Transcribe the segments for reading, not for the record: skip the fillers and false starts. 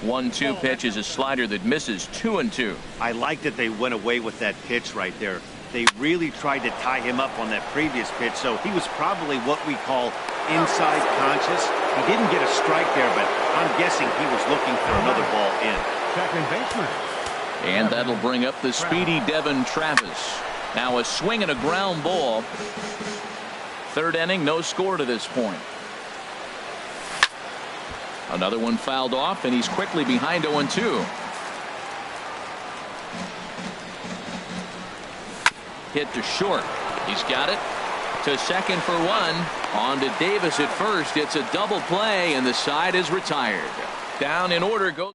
1-2 pitch is a slider that misses 2-2. I like that they went away with that pitch right there. They really tried to tie him up on that previous pitch, so he was probably what we call inside conscious. He didn't get a strike there, but I'm guessing he was looking for another ball in. Second baseman. And that'll bring up the speedy Devin Travis. Now a swing and a ground ball. Third inning, no score to this point. Another one fouled off, and he's quickly behind 0-2. Hit to short. He's got it. To second for one. On to Davis at first. It's a double play, and the side is retired. Down in order goes.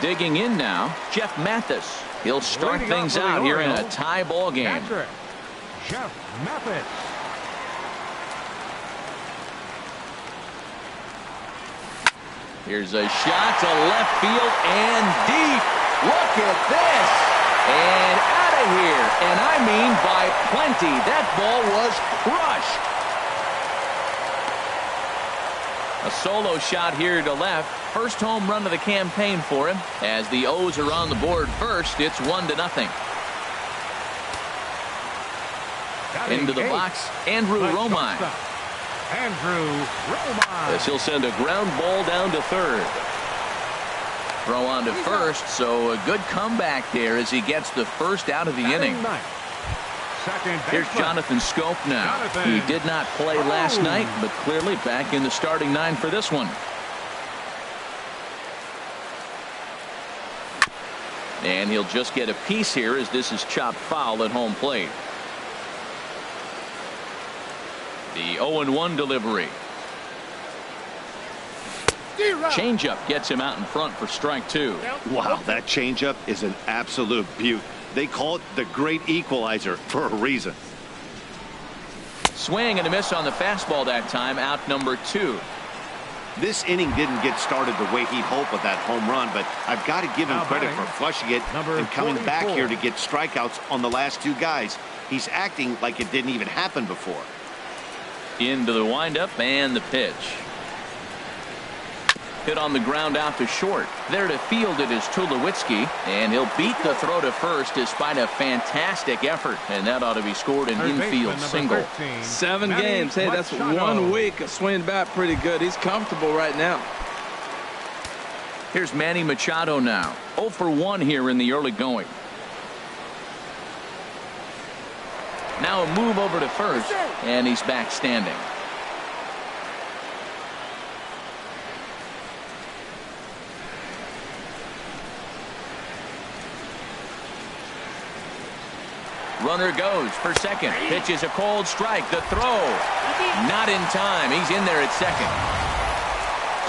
Digging in now, Jeff Mathis. He'll start things out here in a tie ball game. Jeff Mathis. Here's a shot to left field and deep. Look at this. And out of here. And I mean by plenty. That ball was crushed. A solo shot here to left. First home run of the campaign for him. As the O's are on the board first, it's 1-0. Into the box, Andrew Romine. As he'll send a ground ball down to third. Throw on to first, so a good comeback there as he gets the first out of the inning. Here's Jonathan Scope now. He did not play last night, but clearly back in the starting nine for this one. And he'll just get a piece here as this is chopped foul at home plate. The 0-1 delivery. Changeup gets him out in front for strike two. Wow, that changeup is an absolute beaut. They call it the great equalizer for a reason. Swing and a miss on the fastball that time, out number 2. This inning didn't get started the way he'd hoped with that home run, but I've got to give him credit for flushing it and coming back here to get strikeouts on the last 2 guys. He's acting like it didn't even happen before. Into the windup and the pitch. Hit on the ground out to short. There to field it is Tulowitzki, and he'll beat the throw to first despite a fantastic effort, and that ought to be scored an infield single. 7 games. Hey, that's 1 week of swinging bat pretty good. He's comfortable right now. Here's Manny Machado now. 0 for 1 here in the early going. Now a move over to first, and he's back standing. Runner goes for second. Pitch is a cold strike. The throw. Not in time. He's in there at second.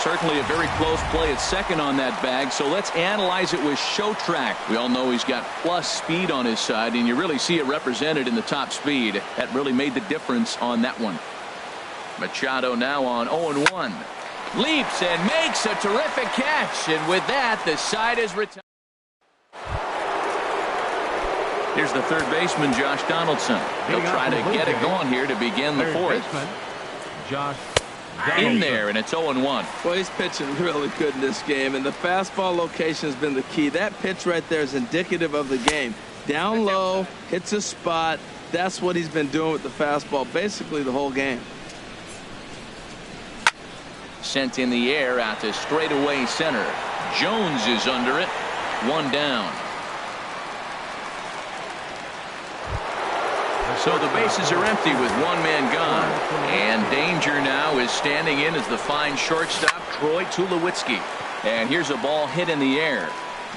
Certainly a very close play at second on that bag. So let's analyze it with show track. We all know he's got plus speed on his side, and you really see it represented in the top speed. That really made the difference on that one. Machado now on 0-1. Leaps and makes a terrific catch. And with that, the side is retired. Here's the third baseman, Josh Donaldson. He'll try to get it going here to begin the fourth. In there, and it's 0-1. Well, he's pitching really good in this game, and the fastball location has been the key. That pitch right there is indicative of the game. Down low, hits a spot. That's what he's been doing with the fastball basically the whole game. Sent in the air out to straightaway center. Jones is under it. 1 down. So the bases are empty with 1 man gone. And danger now is standing in as the fine shortstop, Troy Tulowitzki. And here's a ball hit in the air.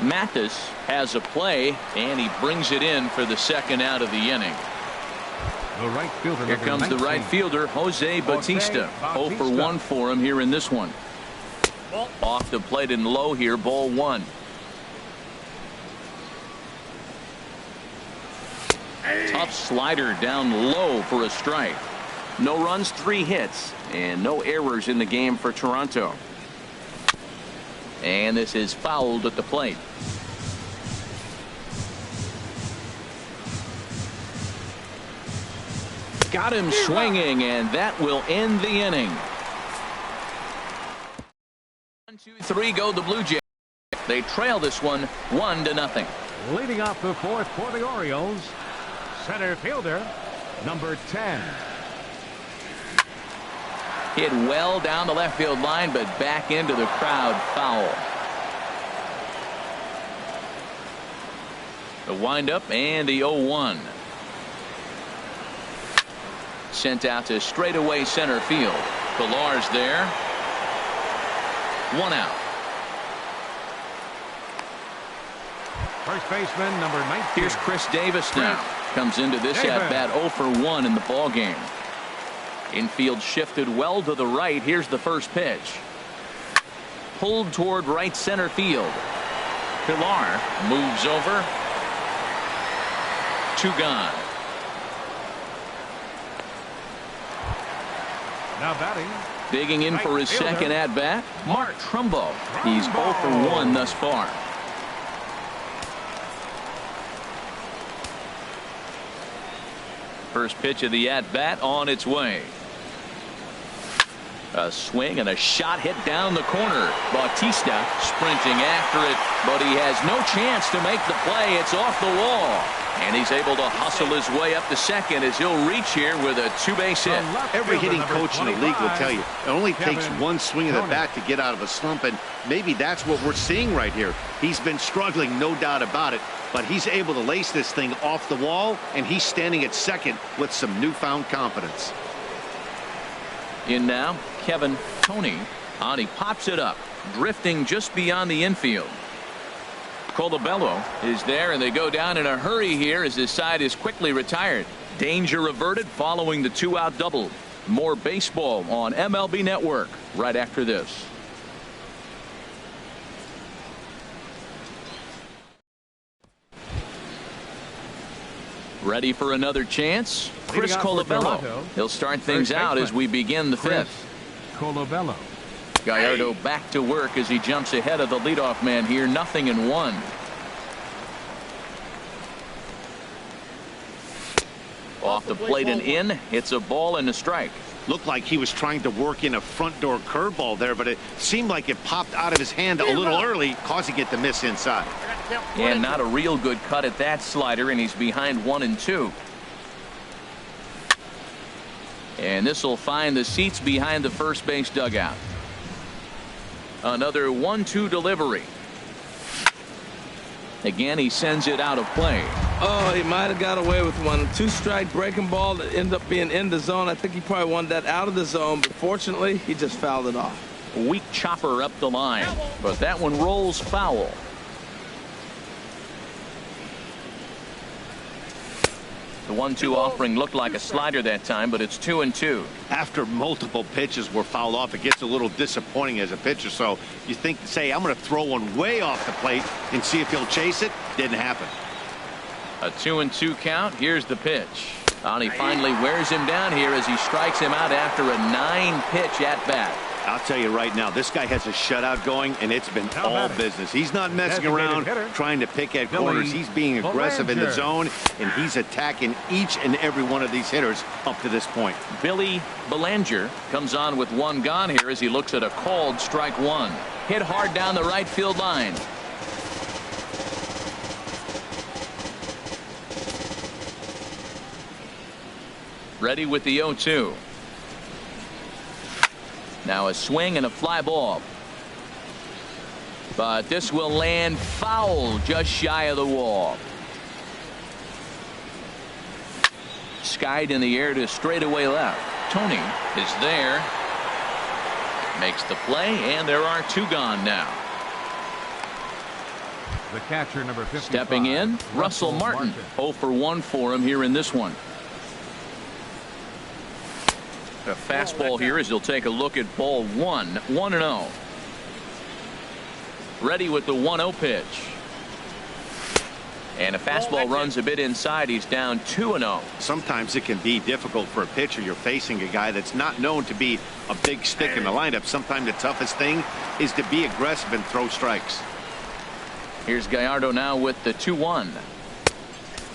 Mathis has a play, and he brings it in for the second out of the inning. Here comes the right fielder, Jose Bautista. 0 for 1 for him here in this one. Off the plate and low here, ball 1. Tough slider down low for a strike. No runs, 3 hits, and no errors in the game for Toronto. And this is fouled at the plate. Got him swinging, and that will end the inning. 1-2-3 go the Blue Jays. They trail this one 1-0. Leading off the fourth for the Orioles, center fielder, number 10. Hit well down the left field line, but back into the crowd, foul. The windup and the 0-1. Sent out to straightaway center field. Pilar's there. 1 out. First baseman, number 19. Here's Chris Davis now. Comes into this at-bat 0 for 1 in the ball game. Infield shifted well to the right. Here's the first pitch. Pulled toward right center field. Pilar moves over. 2 gone. Now batting. Digging in for his second at-bat, Mark Trumbo. He's 0 for 1 thus far. First pitch of the at-bat on its way. A swing and a shot hit down the corner. Bautista sprinting after it, but he has no chance to make the play. It's off the wall. And he's able to hustle his way up to second as he'll reach here with a 2-base hit. Every hitting coach in the league will tell you it only takes one swing of the bat to get out of a slump, and maybe that's what we're seeing right here. He's been struggling, no doubt about it, but he's able to lace this thing off the wall, and he's standing at second with some newfound confidence. In now, Kevin Tony. And he pops it up, drifting just beyond the infield. Colabello is there, and they go down in a hurry here as his side is quickly retired. Danger averted following the 2-out double. More baseball on MLB Network right after this. Ready for another chance? Chris Colabello. He'll start things out as we begin the fifth. Colabello. Gallardo back to work as he jumps ahead of the leadoff man here. 0-1. Off the plate and in. It's a ball and a strike. Looked like he was trying to work in a front door curveball there, but it seemed like it popped out of his hand a little early, causing it to miss inside. And not a real good cut at that slider, and he's behind 1-2. And this will find the seats behind the first base dugout. Another 1-2 delivery. Again, he sends it out of play. Oh, he might have got away with one. 2-strike breaking ball that ended up being in the zone. I think he probably wanted that out of the zone, but fortunately, he just fouled it off. Weak chopper up the line, but that one rolls foul. The 1-2 offering looked like a slider that time, but it's 2-2. After multiple pitches were fouled off, it gets a little disappointing as a pitcher. So you think, say, I'm going to throw one way off the plate and see if he'll chase it. Didn't happen. A 2-2 count. Here's the pitch. And he finally wears him down here as he strikes him out after a 9-pitch at bat. I'll tell you right now, this guy has a shutout going, and it's been all business. He's not messing around trying to pick at corners. He's being aggressive in the zone, and he's attacking each and every one of these hitters up to this point. Billy Belanger comes on with 1 gone here as he looks at a called strike 1. Hit hard down the right field line. Ready with the 0-2. Now a swing and a fly ball. But this will land foul just shy of the wall. Skied in the air to straightaway left. Tony is there. Makes the play, and there are 2 gone now. The catcher, number 55. Stepping in, Russell Martin. 0 for 1 for him here in this one. A fastball here as he'll take a look at ball 1. 1-0. Ready with the 1-0 pitch. And a fastball runs a bit inside. He's down 2-0. Sometimes it can be difficult for a pitcher. You're facing a guy that's not known to be a big stick in the lineup. Sometimes the toughest thing is to be aggressive and throw strikes. Here's Gallardo now with the 2-1.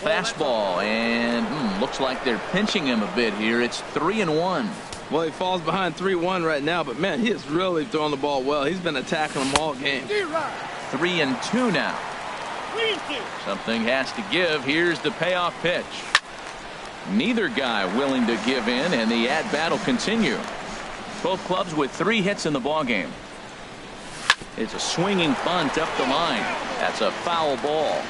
Fastball, and looks like they're pinching him a bit here. It's 3-1. Well, he falls behind 3-1 right now, but man, he is really throwing the ball well. He's been attacking them all game. 3-2 now. Something has to give. Here's the payoff pitch. Neither guy willing to give in, and the at-bat will continue. Both clubs with 3 hits in the ballgame. It's a swinging bunt up the line. That's a foul ball.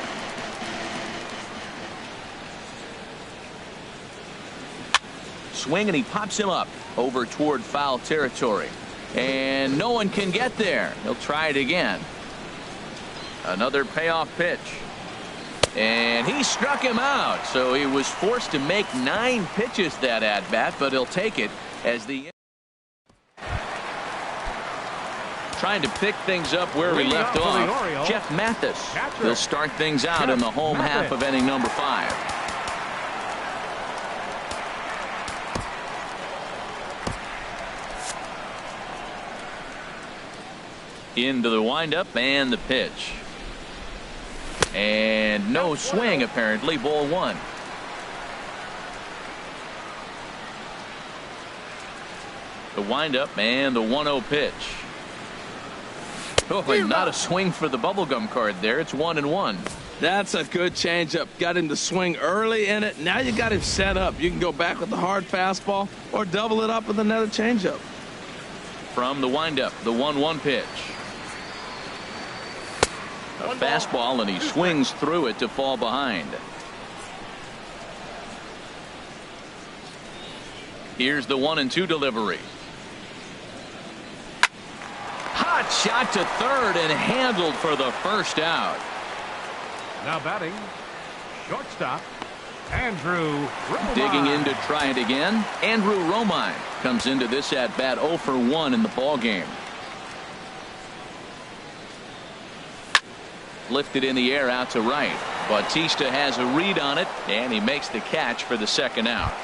Swing, and he pops him up over toward foul territory. And no one can get there. He'll try it again. Another payoff pitch. And he struck him out. So he was forced to make 9 pitches that at bat, but he'll take it as the trying to pick things up where we left off. Jeff Mathis will start things out in the home half of inning number 5. Into the windup and the pitch. And no swing, apparently. Ball 1. The windup and the 1-0 pitch. Oh, and not a swing for the bubblegum card there. It's 1-1. That's a good changeup. Got him to swing early in it. Now you got him set up. You can go back with the hard fastball or double it up with another changeup. From the windup, the 1-1 pitch. A fastball, and he swings through it to fall behind. Here's the 1-2 delivery. Hot shot to third and handled for the first out. Now batting, shortstop, Andrew Romine. Digging in to try it again. Andrew Romine comes into this at bat 0 for 1 in the ball game. Lifted in the air out to right. Bautista has a read on it, and he makes the catch for the second out.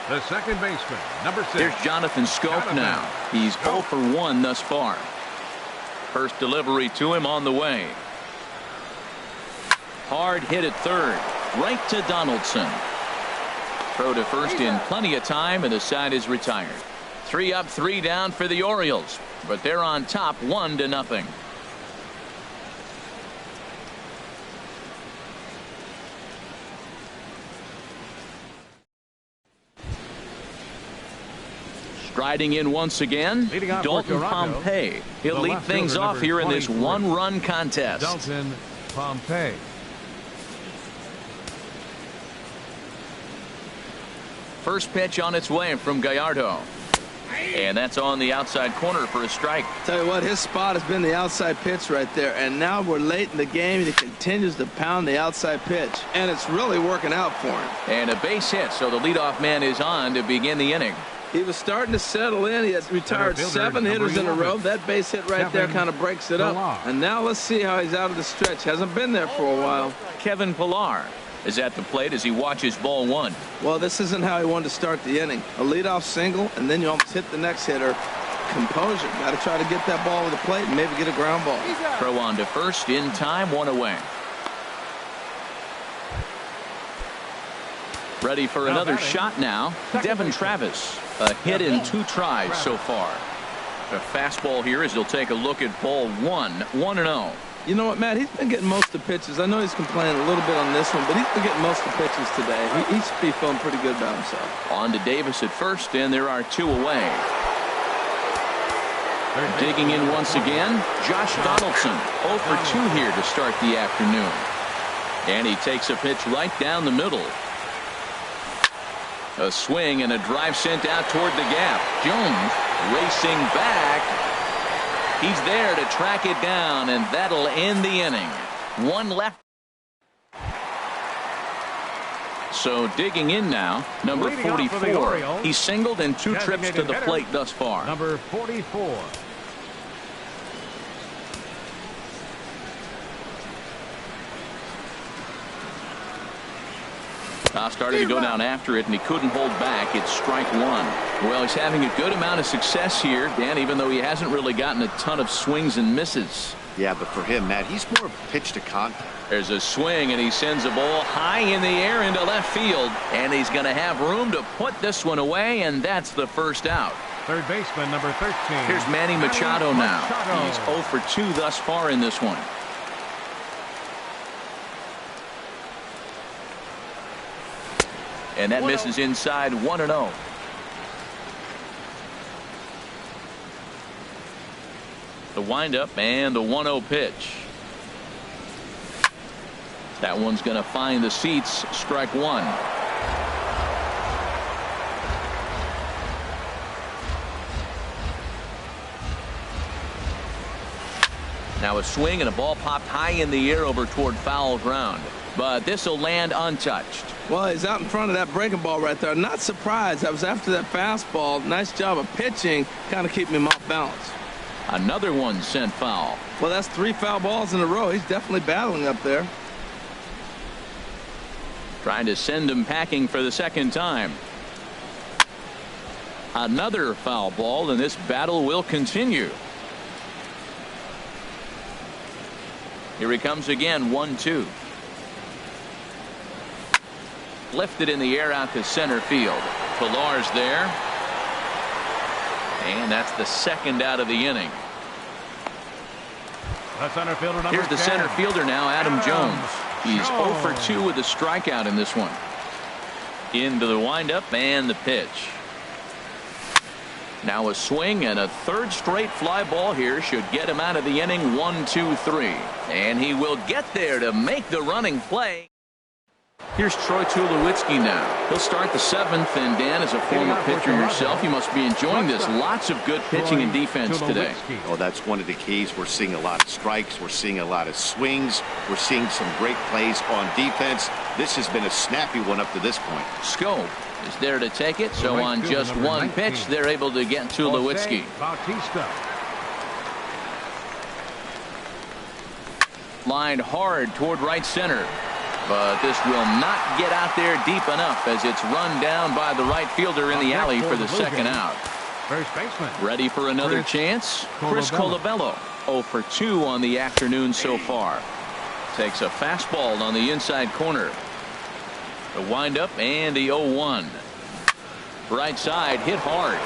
The second baseman, number 6. There's Jonathan Scope now. He's 0 for 1 thus far. First delivery to him on the way. Hard hit at third. Right to Donaldson. Throw to first in plenty of time, and the side is retired. 3 up, 3 down for the Orioles, but they're on top 1-0. Striding in once again, Dalton Pompey. He'll lead things off here in this 1-run contest. Dalton Pompey. First pitch on its way from Gallardo. And that's on the outside corner for a strike. Tell you what, his spot has been the outside pitch right there. And now we're late in the game, and he continues to pound the outside pitch. And it's really working out for him. And a base hit, so the leadoff man is on to begin the inning. He was starting to settle in. He has retired 7 hitters in a row. That base hit right there kind of breaks it up. And now let's see how he's out of the stretch. Hasn't been there for a while. Kevin Pillar is at the plate as he watches ball 1. Well, this isn't how he wanted to start the inning. A leadoff single, and then you almost hit the next hitter. Composure. Got to try to get that ball to the plate and maybe get a ground ball. Throw on to first in time, 1 away. Ready for another shot now. Devin Travis. A hit in 2 tries so far. A fastball here as he'll take a look at ball 1. 1-0. You know what, Matt? He's been getting most of the pitches. I know he's complaining a little bit on this one, but he's been getting most of the pitches today. He should be feeling pretty good about himself. On to Davis at first, and there are 2 away. Digging in once again, Josh Donaldson. 0 for 2 here to start the afternoon. And he takes a pitch right down the middle. A swing and a drive sent out toward the gap. Jones racing back. He's there to track it down, and that'll end the inning. 1 left. So digging in now, number 44. He's singled in 2 trips to the plate thus far. Number 44. Started to go down after it, and he couldn't hold back. It's strike one. Well, he's having a good amount of success here, Dan, even though he hasn't really gotten a ton of swings and misses. Yeah, but for him, Matt, he's more pitch to contact. There's a swing, and he sends a ball high in the air into left field, and he's going to have room to put this one away, and that's the first out. Third baseman, number 13. Here's Manny Machado now. He's 0 for 2 thus far in this one. And that misses inside 1-0. The windup and the 1-0 pitch. That one's going to find the seats. Strike one. Now a swing and a ball popped high in the air over toward foul ground. But this will land untouched. Well, he's out in front of that breaking ball right there. Not surprised. I was after that fastball. Nice job of pitching, kind of keeping him off balance. Another one sent foul. Well, that's 3 foul balls in a row. He's definitely battling up there. Trying to send him packing for the second time. Another foul ball, and this battle will continue. Here he comes again, 1-2. Lifted in the air out to center field. Pilar's there. And that's the second out of the inning. The center fielder, number Here's the 10. center fielder now, Adam Jones. He's 0 for 2 with a strikeout in this one. Into the windup and the pitch. Now a swing and a third straight fly ball here should get him out of the inning. 1-2-3. And he will get there to make the running play. Here's Troy Tulowitzki now. He'll start the 7th, and Dan, as a former pitcher yourself, you must be enjoying this. Lots of good pitching and defense today. Oh, that's one of the keys. We're seeing a lot of strikes. We're seeing a lot of swings. We're seeing some great plays on defense. This has been a snappy one up to this point. Schoop is there to take it, so on just one pitch, they're able to get Tulowitzki. Bautista. Lined hard toward right center. But this will not get out there deep enough as it's run down by the right fielder in the alley for the second out. First baseman. Ready for another chance? Chris Colabello. 0 for 2 on the afternoon so far. Takes a fastball on the inside corner. The windup and the 0-1. Right side hit hard.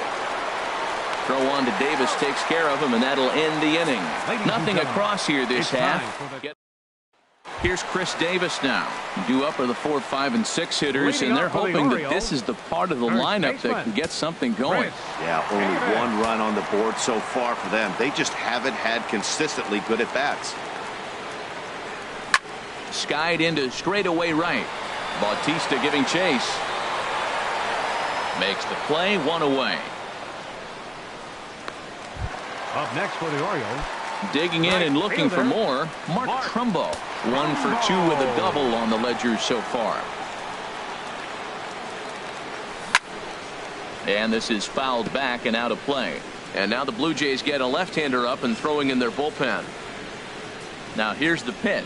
Throw on to Davis takes care of him, and that'll end the inning. Nothing across here this half. Here's Chris Davis now. Due up are the 4, 5, and 6 hitters, and they're hoping that this is the part of the lineup that can get something going. Yeah, only 1 run on the board so far for them. They just haven't had consistently good at bats. Skied into straightaway right. Bautista giving chase. Makes the play, 1 away. Up next for the Orioles. Digging in and looking for more, Mark Trumbo. 1 for 2 with a double on the ledger so far. And this is fouled back and out of play. And now the Blue Jays get a left-hander up and throwing in their bullpen. Now here's the pitch.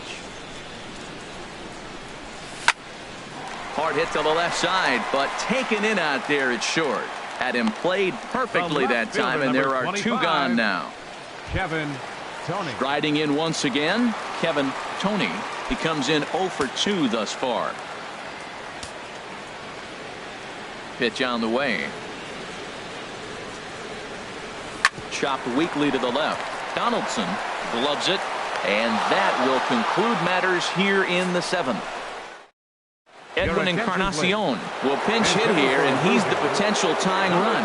Hard hit to the left side, but taken in out there, it's short. Had him played perfectly that time, and there are 2 gone now. Kevin Tony. Riding in once again, Kevin Tony. He comes in 0 for 2 thus far. Pitch on the way. Chopped weakly to the left. Donaldson gloves it, and that will conclude matters here in the 7th. Edwin Encarnacion will pinch hit here, and he's the potential tying run.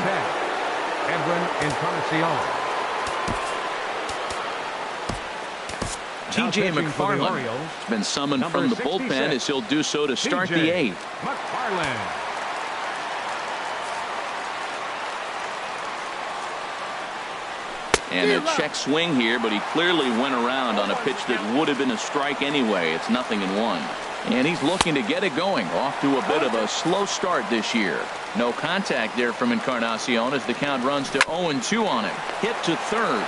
Edwin Encarnacion. T.J. McFarland has been summoned from the bullpen as he'll do so to start the 8th. McFarland. And a check swing here, but he clearly went around on a pitch that would have been a strike anyway. It's 0-1. And he's looking to get it going. Off to a bit of a slow start this year. No contact there from Encarnacion as the count runs to 0-2 on him. Hit to third.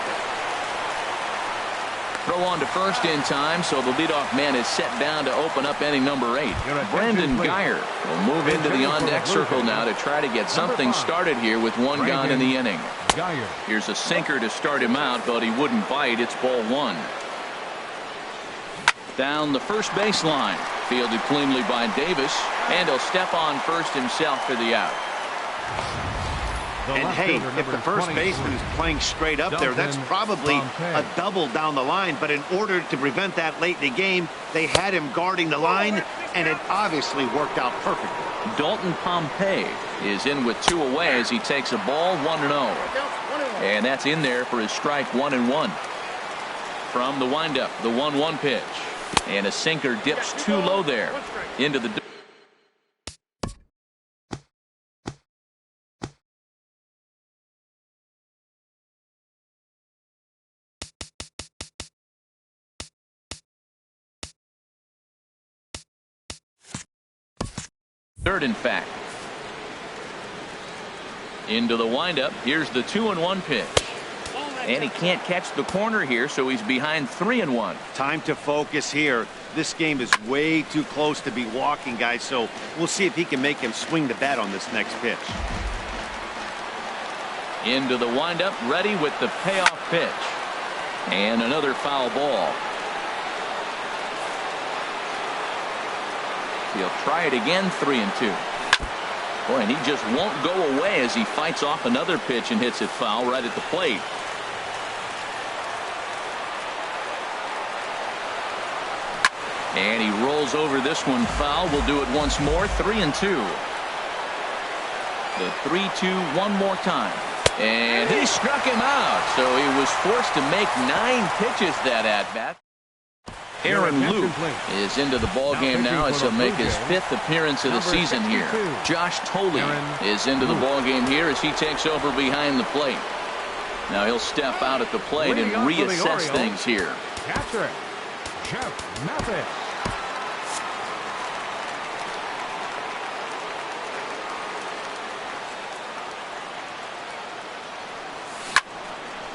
Throw on to first in time, so the leadoff man is set down to open up inning number 8. Brandon Geyer will move into the on-deck circle now to try to get something started here with one gone in the inning. Here's a sinker to start him out, but he wouldn't bite. It's ball 1. Down the first baseline, fielded cleanly by Davis, and he'll step on first himself for the out. And hey, if the first baseman is playing straight up there, that's probably a double down the line. But in order to prevent that late in the game, they had him guarding the line, and it obviously worked out perfectly. Dalton Pompey is in with 2 away as he takes a ball 1-0. And that's in there for his strike 1-1. From the windup, the 1-1 pitch. And a sinker dips too low there into the. Third, in fact. Into the windup. Here's the 2-1 pitch. And he can't catch the corner here, so he's behind 3-1. Time to focus here. This game is way too close to be walking, guys, so we'll see if he can make him swing the bat on this next pitch. Into the windup, ready with the payoff pitch. And another foul ball. He'll try it again, 3-2. Boy, and he just won't go away as he fights off another pitch and hits it foul right at the plate. And he rolls over this one foul. We'll do it once more, 3-2. The 3-2 one more time. And he struck him out, so he was forced to make 9 pitches that at-bat. Aaron Luke is into the ballgame now as he'll make his 5th appearance of the season here. Josh Tolley is into the ballgame here as he takes over behind the plate. Now he'll step out at the plate and reassess things here. Catcher, Jeff Mathis.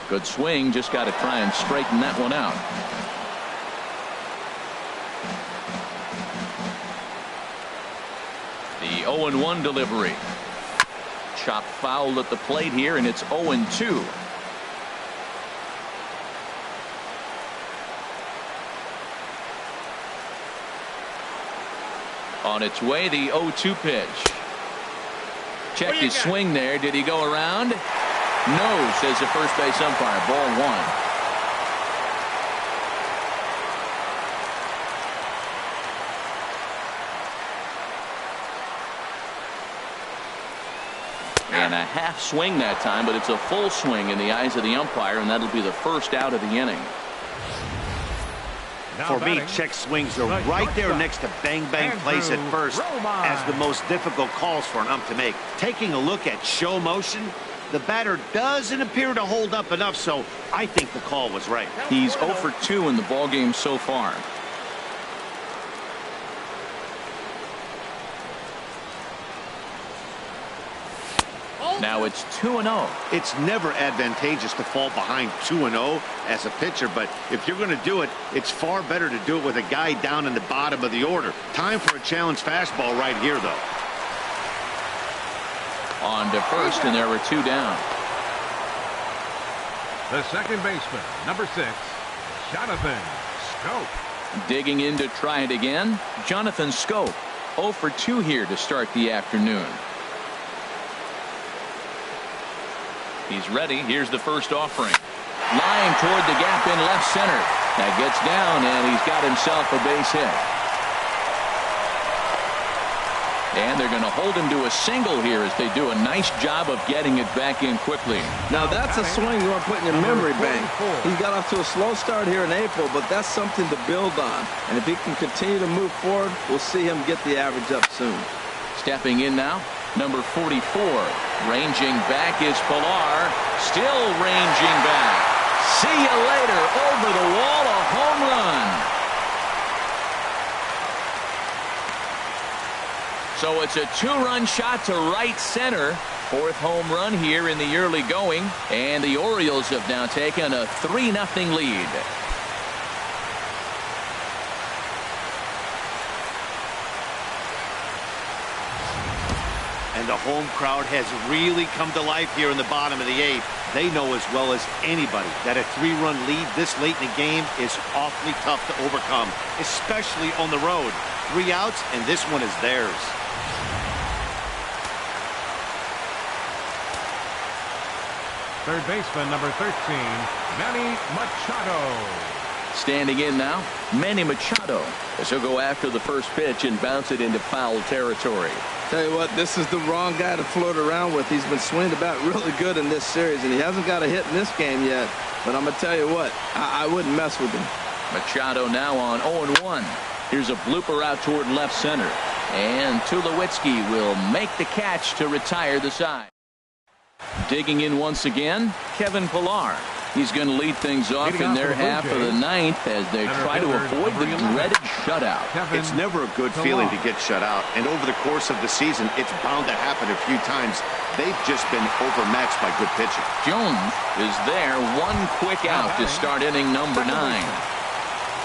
Good swing, just got to try and straighten that one out. The 0-1 delivery. Chop foul at the plate here, and it's 0-2. On its way, the 0-2 pitch. Checked his swing there. Did he go around? No, says the first base umpire. Ball 1. And a half swing that time, but it's a full swing in the eyes of the umpire, and that'll be the first out of the inning. For me, check swings are right there next to bang-bang plays at first as the most difficult calls for an ump to make. Taking a look at show motion, the batter doesn't appear to hold up enough, so I think the call was right. He's 0 for 2 in the ballgame so far. Now it's 2-0. It's never advantageous to fall behind 2-0 as a pitcher, but if you're going to do it, it's far better to do it with a guy down in the bottom of the order. Time for a challenge fastball right here, though. On to first, and there were 2 down. The second baseman, number 6, Jonathan Schoop. Digging in to try it again, Jonathan Schoop. 0 for 2 here to start the afternoon. He's ready. Here's the first offering. Lying toward the gap in left center. That gets down, and he's got himself a base hit. And they're going to hold him to a single here as they do a nice job of getting it back in quickly. Now that's a swing you want to put in your memory bank. He got off to a slow start here in April, but that's something to build on. And if he can continue to move forward, we'll see him get the average up soon. Stepping in now, number 44. Ranging back is Pilar. Still ranging back. See you later. Over the wall, a home run. So it's a 2-run shot to right center. 4th home run here in the early going. And the Orioles have now taken a 3-0 lead. And the home crowd has really come to life here in the bottom of the 8th. They know as well as anybody that a 3-run lead this late in the game is awfully tough to overcome, especially on the road. 3 outs, and this one is theirs. Third baseman, number 13, Manny Machado. Standing in now, Manny Machado, as he'll go after the first pitch and bounce it into foul territory. Tell you what, this is the wrong guy to float around with. He's been swinging the bat really good in this series, and he hasn't got a hit in this game yet. But I'm going to tell you what, I wouldn't mess with him. Machado now on 0-1. Here's a blooper out toward left center. And Tulowitzki will make the catch to retire the side. Digging in once again, Kevin Pillar. He's going to lead things off in their half of the 9th as they try to avoid the dreaded shutout. It's never a good feeling to get shut out, and over the course of the season, it's bound to happen a few times. They've just been overmatched by good pitching. Jones is there, one quick out to start inning number 9.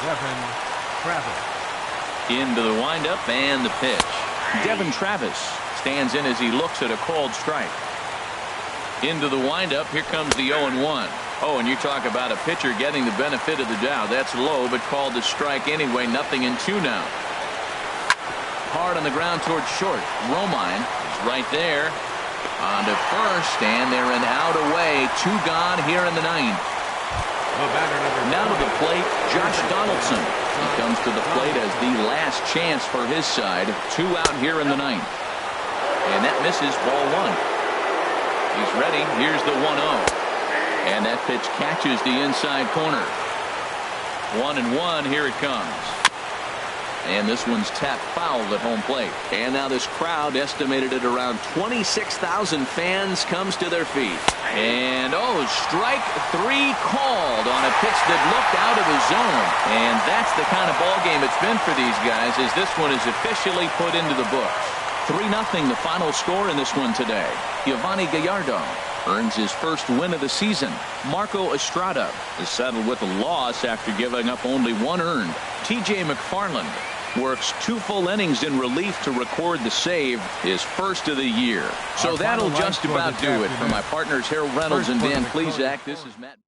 Devin Travis. Into the windup and the pitch. Devin Travis stands in as he looks at a called strike. Into the windup, here comes the 0-1. Oh, and you talk about a pitcher getting the benefit of the doubt. That's low, but called the strike anyway. 0-2 now. Hard on the ground towards short. Romine is right there. On to first, and they're an out away. 2 gone here in the 9th. Now to the plate, Josh Donaldson. He comes to the plate as the last chance for his side. 2 out here in the 9th. And that misses, ball 1. He's ready. Here's the 1-0. And that pitch catches the inside corner. 1-1. Here it comes. And this one's tapped foul at home plate. And now this crowd, estimated at around 26,000 fans, comes to their feet. And, strike 3 called on a pitch that looked out of the zone. And that's the kind of ball game it's been for these guys, as this one is officially put into the books. 3-0 the final score in this one today. Giovanni Gallardo earns his first win of the season. Marco Estrada is saddled with a loss after giving up only 1 earned. TJ McFarland works 2 full innings in relief to record the save, his first of the year. So that'll just about do it. For my partners Harold Reynolds and Dan Plesac, this is Matt.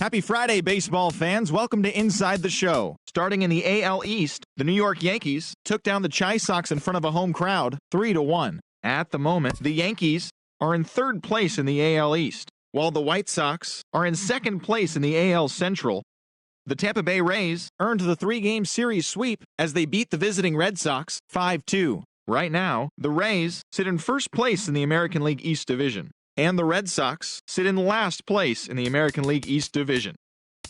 Happy Friday, baseball fans. Welcome to Inside the Show. Starting in the AL East, the New York Yankees took down the Chi Sox in front of a home crowd 3-1. At the moment, the Yankees are in 3rd place in the AL East, while the White Sox are in 2nd place in the AL Central. The Tampa Bay Rays earned the 3-game series sweep as they beat the visiting Red Sox 5-2. Right now, the Rays sit in 1st place in the American League East Division, and the Red Sox sit in last place in the American League East Division.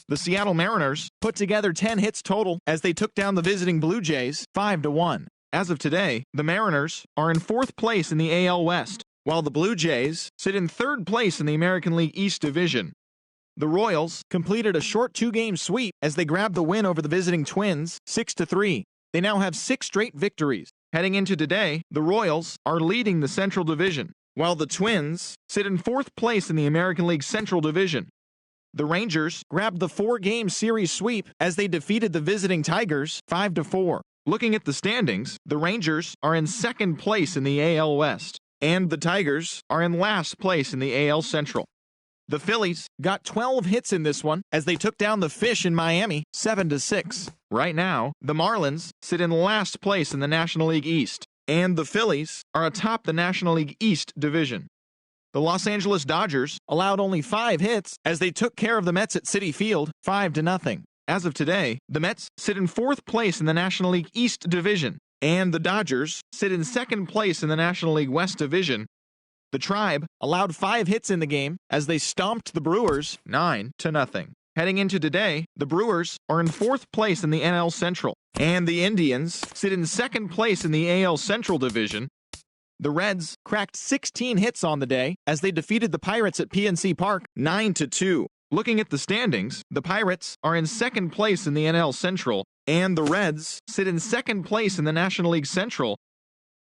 The Seattle Mariners put together 10 hits total as they took down the visiting Blue Jays 5-1. As of today, the Mariners are in 4th place in the AL West, while the Blue Jays sit in 3rd place in the American League East Division. The Royals completed a short 2-game sweep as they grabbed the win over the visiting Twins 6-3. They now have 6 straight victories. Heading into today, the Royals are leading the Central Division, while the Twins sit in 4th place in the American League Central Division. The Rangers grabbed the 4-game series sweep as they defeated the visiting Tigers 5-4. Looking at the standings, the Rangers are in 2nd place in the AL West, and the Tigers are in last place in the AL Central. The Phillies got 12 hits in this one as they took down the Fish in Miami 7-6. Right now, the Marlins sit in last place in the National League East, and the Phillies are atop the National League East Division. The Los Angeles Dodgers allowed only 5 hits as they took care of the Mets at Citi Field 5-0. As of today, the Mets sit in 4th place in the National League East Division, and the Dodgers sit in 2nd place in the National League West Division. The Tribe allowed 5 hits in the game as they stomped the Brewers 9-0. Heading into today, the Brewers are in 4th place in the NL Central, and the Indians sit in 2nd place in the AL Central Division. The Reds cracked 16 hits on the day as they defeated the Pirates at PNC Park 9-2. Looking at the standings, the Pirates are in 2nd place in the NL Central, and the Reds sit in 2nd place in the National League Central.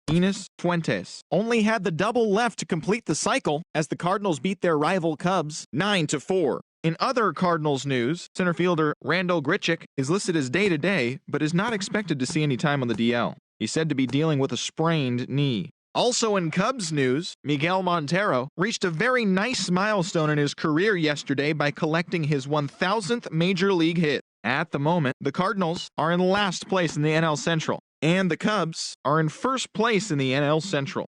Enes Fuentes only had the double left to complete the cycle as the Cardinals beat their rival Cubs 9-4. In other Cardinals news, center fielder Randall Grichuk is listed as day-to-day, but is not expected to see any time on the DL. He's said to be dealing with a sprained knee. Also in Cubs news, Miguel Montero reached a very nice milestone in his career yesterday by collecting his 1,000th Major League hit. At the moment, the Cardinals are in last place in the NL Central, and the Cubs are in 1st place in the NL Central.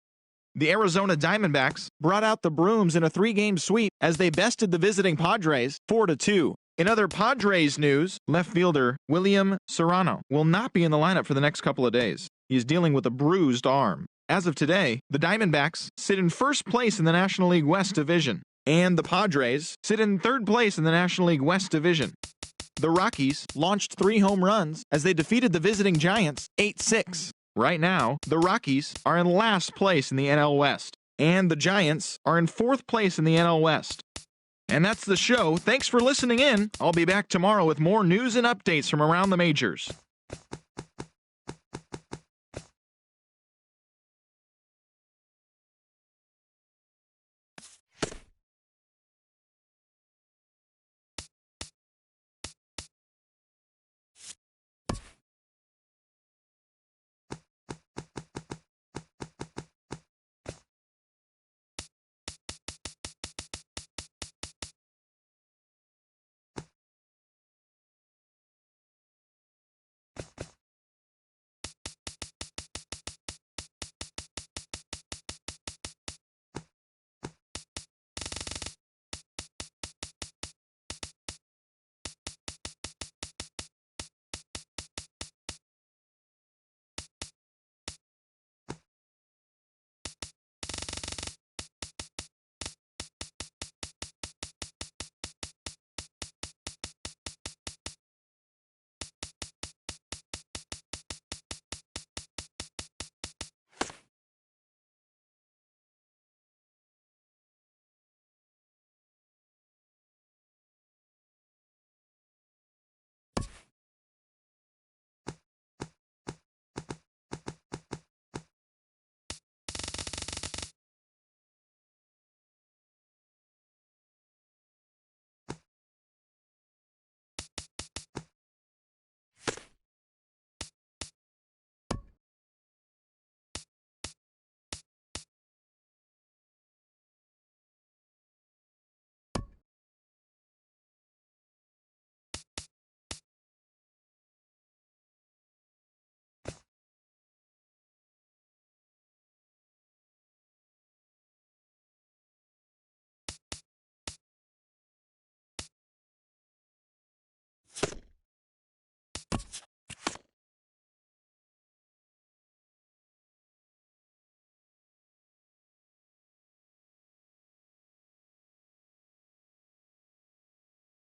The Arizona Diamondbacks brought out the brooms in a 3-game sweep as they bested the visiting Padres 4-2. In other Padres news, left fielder William Serrano will not be in the lineup for the next couple of days. He is dealing with a bruised arm. As of today, the Diamondbacks sit in 1st place in the National League West Division, and the Padres sit in 3rd place in the National League West Division. The Rockies launched 3 home runs as they defeated the visiting Giants 8-6. Right now, the Rockies are in last place in the NL West, and the Giants are in 4th place in the NL West. And that's the show. Thanks for listening in. I'll be back tomorrow with more news and updates from around the majors.